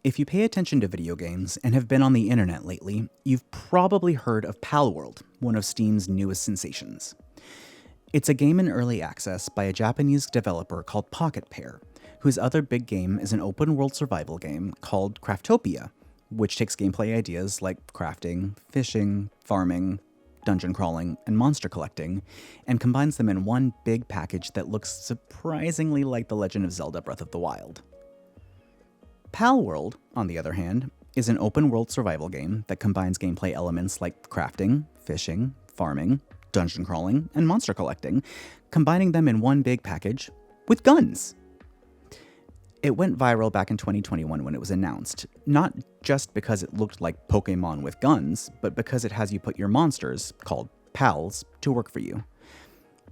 If you pay attention to video games and have been on the internet lately, you've probably heard of Palworld, one of Steam's newest sensations. It's a game in early access by a Japanese developer called Pocket Pair, whose other big game is an open-world survival game called Craftopia, which takes gameplay ideas like crafting, fishing, farming, dungeon crawling, and monster collecting, and combines them in one big package that looks surprisingly like The Legend of Zelda Breath of the Wild. Palworld, on the other hand, is an open-world survival game that combines gameplay elements like crafting, fishing, farming, dungeon crawling, and monster collecting, combining them in one big package with guns. It went viral back in 2021 when it was announced, not just because it looked like Pokemon with guns, but because it has you put your monsters, called pals, to work for you.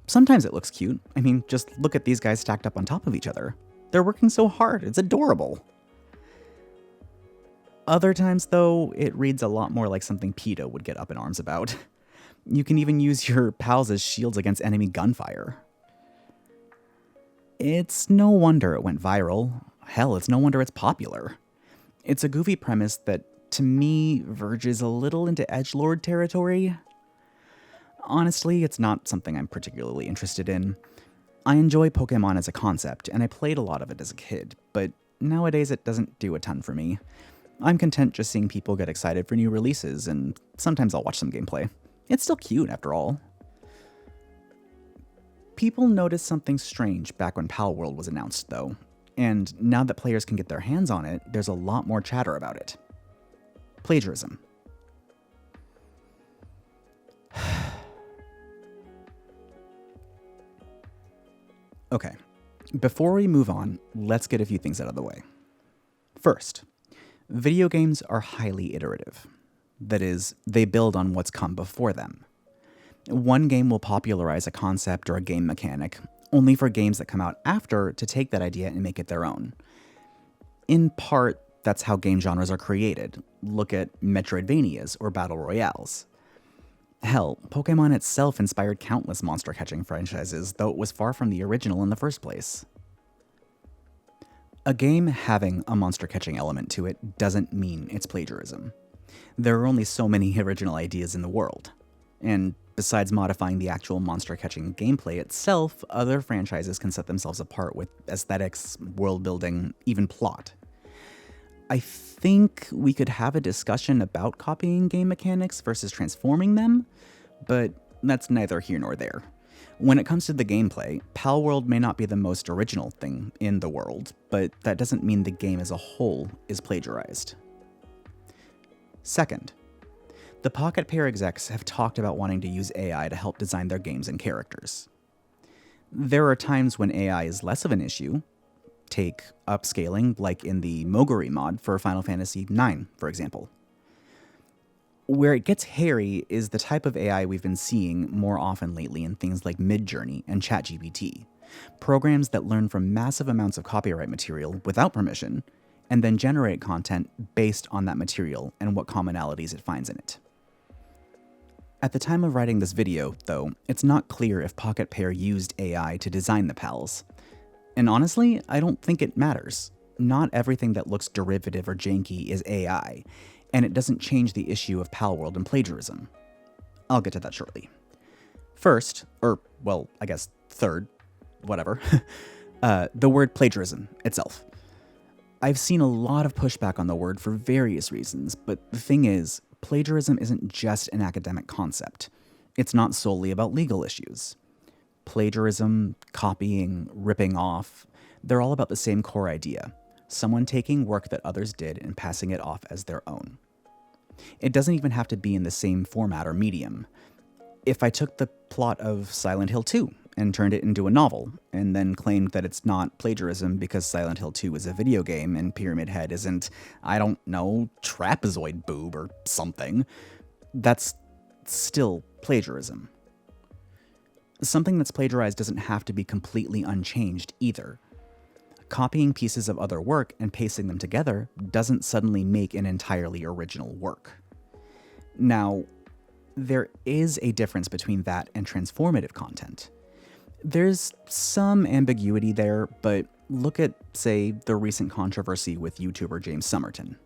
Sometimes it looks cute. I mean, just look at these guys stacked up on top of each other. They're working so hard, it's adorable. Other times, though, it reads a lot more like something PETA would get up in arms about. You can even use your pals as shields against enemy gunfire. It's no wonder it went viral. Hell, it's no wonder it's popular. It's a goofy premise that, to me, verges a little into edgelord territory. Honestly, it's not something I'm particularly interested in. I enjoy Pokemon as a concept, and I played a lot of it as a kid, but nowadays it doesn't do a ton for me. I'm content just seeing people get excited for new releases, and sometimes I'll watch some gameplay. It's still cute, after all. People noticed something strange back when Palworld was announced, though, and now that players can get their hands on it, there's a lot more chatter about it. Plagiarism. Okay, before we move on, let's get a few things out of the way. First, video games are highly iterative. That is, they build on what's come before them. One game will popularize a concept or a game mechanic, only for games that come out after to take that idea and make it their own. In part, that's how game genres are created. Look at Metroidvanias or Battle Royales. Hell, Pokemon itself inspired countless monster-catching franchises, though it was far from the original in the first place. A game having a monster-catching element to it doesn't mean it's plagiarism. There are only so many original ideas in the world. And besides modifying the actual monster-catching gameplay itself, other franchises can set themselves apart with aesthetics, world building, even plot. I think we could have a discussion about copying game mechanics versus transforming them, but that's neither here nor there. When it comes to the gameplay, Palworld may not be the most original thing in the world, but that doesn't mean the game as a whole is plagiarized. Second, the Pocket Pair execs have talked about wanting to use AI to help design their games and characters. There are times when AI is less of an issue. Take upscaling, like in the Moguri mod for Final Fantasy IX, for example. Where it gets hairy is the type of AI we've been seeing more often lately in things like Midjourney and ChatGPT, programs that learn from massive amounts of copyright material without permission, and then generate content based on that material and what commonalities it finds in it. At the time of writing this video, though, it's not clear if Pocket Pair used AI to design the pals. And honestly, I don't think it matters. Not everything that looks derivative or janky is AI, and it doesn't change the issue of Palworld and plagiarism. I'll get to that shortly. First, I guess third, whatever, the word plagiarism itself. I've seen a lot of pushback on the word for various reasons, but the thing is, plagiarism isn't just an academic concept. It's not solely about legal issues. Plagiarism, copying, ripping off, they're all about the same core idea. Someone taking work that others did and passing it off as their own. It doesn't even have to be in the same format or medium. If I took the plot of Silent Hill 2 and turned it into a novel, and then claimed that it's not plagiarism because Silent Hill 2 is a video game and Pyramid Head isn't, I don't know, trapezoid boob or something, that's still plagiarism. Something that's plagiarized doesn't have to be completely unchanged either. Copying pieces of other work and pasting them together doesn't suddenly make an entirely original work. Now, there is a difference between that and transformative content. There's some ambiguity there, but look at, say, the recent controversy with YouTuber James Somerton.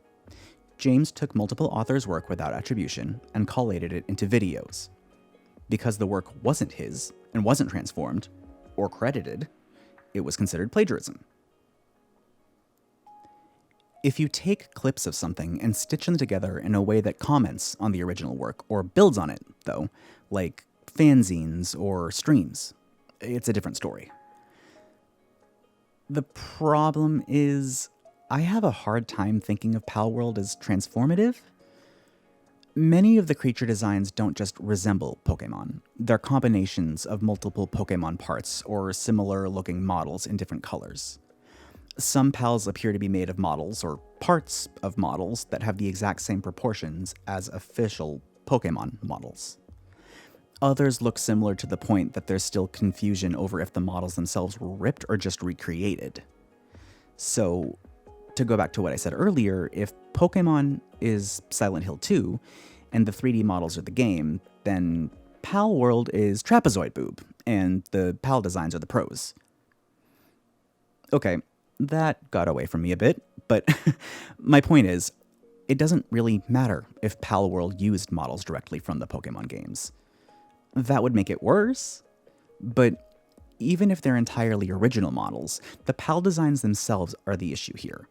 James took multiple authors' work without attribution and collated it into videos. Because the work wasn't his and wasn't transformed or credited, it was considered plagiarism. If you take clips of something and stitch them together in a way that comments on the original work or builds on it, though, like fanzines or streams, it's a different story. The problem is, I have a hard time thinking of Palworld as transformative. Many of the creature designs don't just resemble Pokemon. They're combinations of multiple Pokemon parts or similar looking models in different colors. Some pals appear to be made of models or parts of models that have the exact same proportions as official Pokemon models. Others look similar to the point that there's still confusion over if the models themselves were ripped or just recreated. So, to go back to what I said earlier, if Pokemon is Silent Hill 2 and the 3D models are the game, then Palworld is Trapezoid Boob and the PAL designs are the pros. Okay, that got away from me a bit, but my point is, it doesn't really matter if Palworld used models directly from the Pokemon games. That would make it worse, but even if they're entirely original models, the PAL designs themselves are the issue here.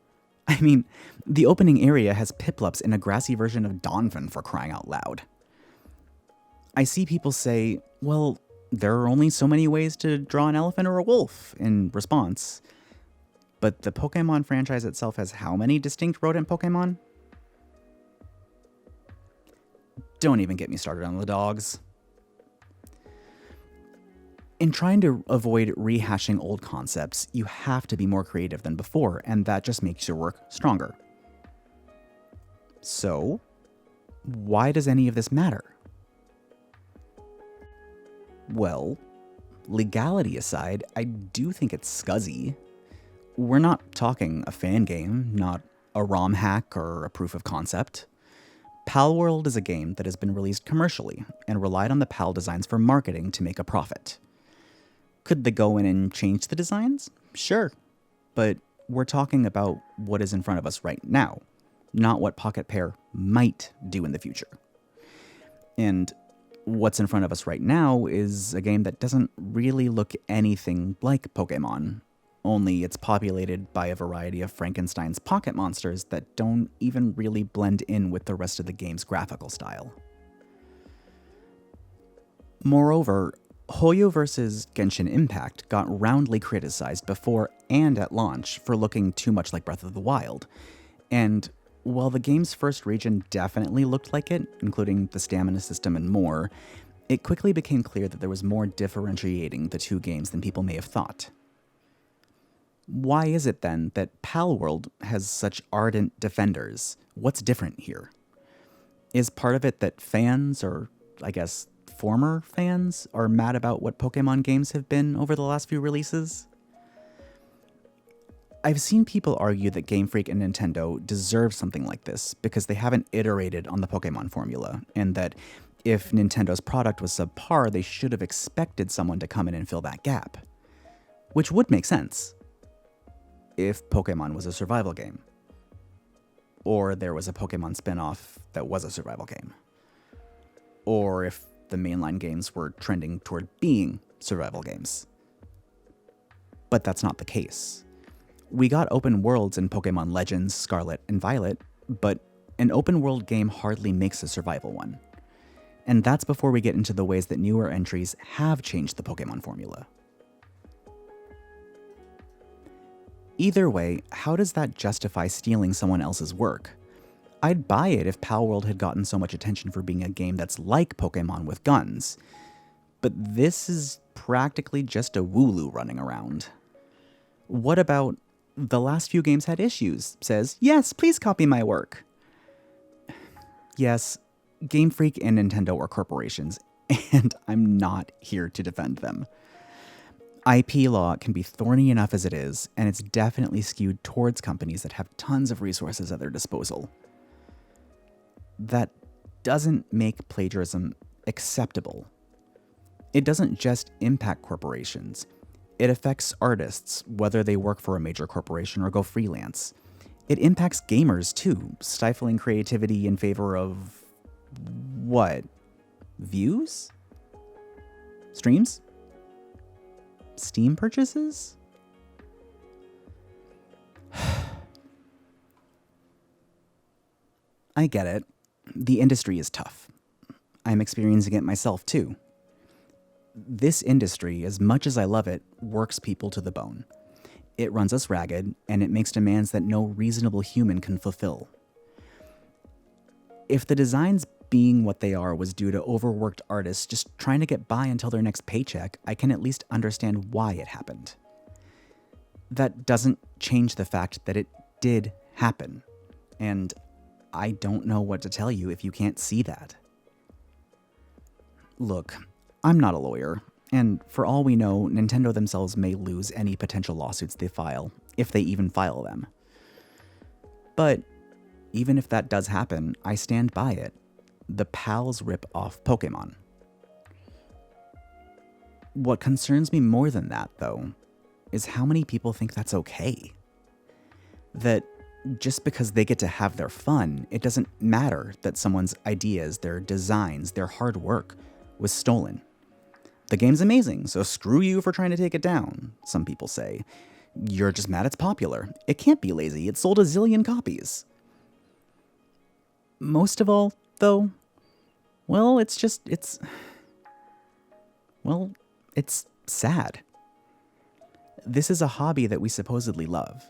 I mean, the opening area has Piplups in a grassy version of Donphan, for crying out loud. I see people say, well, there are only so many ways to draw an elephant or a wolf in response. But the Pokemon franchise itself has how many distinct rodent Pokemon? Don't even get me started on the dogs. In trying to avoid rehashing old concepts, you have to be more creative than before, and that just makes your work stronger. So, why does any of this matter? Well, legality aside, I do think it's scuzzy. We're not talking a fan game, not a ROM hack or a proof of concept. Palworld is a game that has been released commercially and relied on the PAL designs for marketing to make a profit. Could they go in and change the designs? Sure. But we're talking about what is in front of us right now, not what Pocket Pair might do in the future. And what's in front of us right now is a game that doesn't really look anything like Pokemon, only it's populated by a variety of Frankenstein's pocket monsters that don't even really blend in with the rest of the game's graphical style. Moreover, Hoyo vs. Genshin Impact got roundly criticized before and at launch for looking too much like Breath of the Wild, and while the game's first region definitely looked like it, including the stamina system and more, it quickly became clear that there was more differentiating the two games than people may have thought. Why is it then that Palworld has such ardent defenders? What's different here? Is part of it that fans, or I guess former fans, are mad about what Pokemon games have been over the last few releases? I've seen people argue that Game Freak and Nintendo deserve something like this because they haven't iterated on the Pokemon formula, and that if Nintendo's product was subpar, they should have expected someone to come in and fill that gap. Which would make sense if Pokemon was a survival game, or there was a Pokemon spin-off that was a survival game, or if the mainline games were trending toward being survival games. But that's not the case. We got open worlds in Pokemon Legends, Scarlet, and Violet, but an open world game hardly makes a survival one. And that's before we get into the ways that newer entries have changed the Pokemon formula. Either way, how does that justify stealing someone else's work? I'd buy it if Palworld had gotten so much attention for being a game that's like Pokemon with guns. But this is practically just a Wooloo running around. What about the last few games had issues? Says, yes, please copy my work. Yes, Game Freak and Nintendo are corporations, and I'm not here to defend them. IP law can be thorny enough as it is, and it's definitely skewed towards companies that have tons of resources at their disposal. That doesn't make plagiarism acceptable. It doesn't just impact corporations. It affects artists, whether they work for a major corporation or go freelance. It impacts gamers too, stifling creativity in favor of what? Views? Streams? Steam purchases? I get it. The industry is tough. I'm experiencing it myself too. This industry, as much as I love it, works people to the bone. It runs us ragged, and it makes demands that no reasonable human can fulfill. If the designs being what they are was due to overworked artists just trying to get by until their next paycheck, I can at least understand why it happened. That doesn't change the fact that it did happen, and I don't know what to tell you if you can't see that. Look, I'm not a lawyer, and for all we know, Nintendo themselves may lose any potential lawsuits they file, if they even file them. But even if that does happen, I stand by it. The PALs rip off Pokemon. What concerns me more than that, though, is how many people think that's okay. That just because they get to have their fun, it doesn't matter that someone's ideas, their designs, their hard work was stolen. The game's amazing, so screw you for trying to take it down, some people say. You're just mad it's popular. It can't be lazy, it sold a zillion copies. Most of all, though, well, it's sad. This is a hobby that we supposedly love.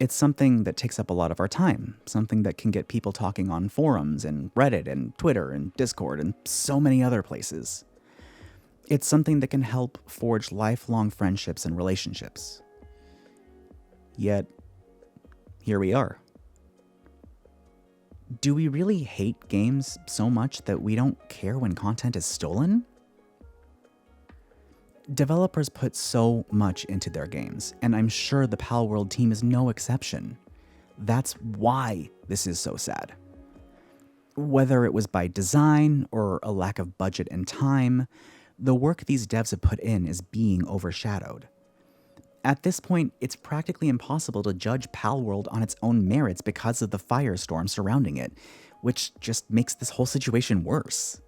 It's something that takes up a lot of our time, something that can get people talking on forums and Reddit and Twitter and Discord and so many other places. It's something that can help forge lifelong friendships and relationships. Yet, here we are. Do we really hate games so much that we don't care when content is stolen? Developers put so much into their games, and I'm sure the Palworld team is no exception. That's why this is so sad. Whether it was by design or a lack of budget and time, the work these devs have put in is being overshadowed. At this point, it's practically impossible to judge Palworld on its own merits because of the firestorm surrounding it, which just makes this whole situation worse.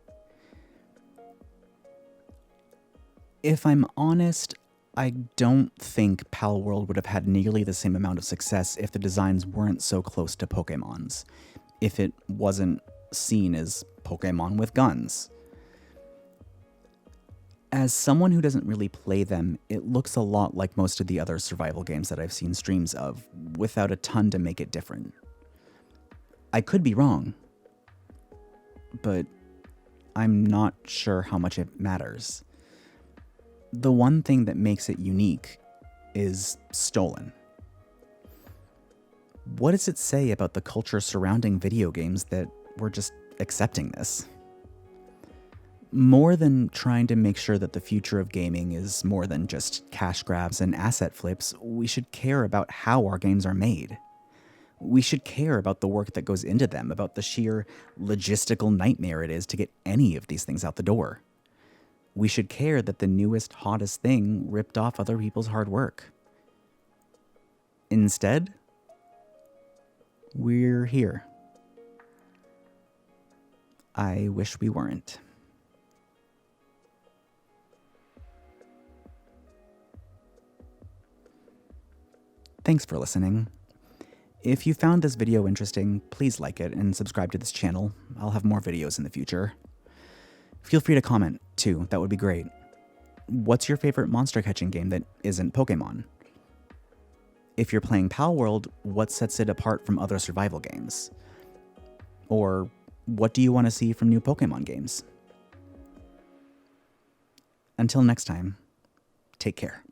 If I'm honest, I don't think Palworld would have had nearly the same amount of success if the designs weren't so close to Pokemon's, if it wasn't seen as Pokemon with guns. As someone who doesn't really play them, it looks a lot like most of the other survival games that I've seen streams of, without a ton to make it different. I could be wrong, but I'm not sure how much it matters. The one thing that makes it unique is stolen. What does it say about the culture surrounding video games that we're just accepting this? More than trying to make sure that the future of gaming is more than just cash grabs and asset flips, we should care about how our games are made. We should care about the work that goes into them, about the sheer logistical nightmare it is to get any of these things out the door. We should care that the newest, hottest thing ripped off other people's hard work. Instead, we're here. I wish we weren't. Thanks for listening. If you found this video interesting, please like it and subscribe to this channel. I'll have more videos in the future. Feel free to comment, too. That would be great. What's your favorite monster catching game that isn't Pokemon? If you're playing Palworld, what sets it apart from other survival games? Or what do you want to see from new Pokemon games? Until next time, take care.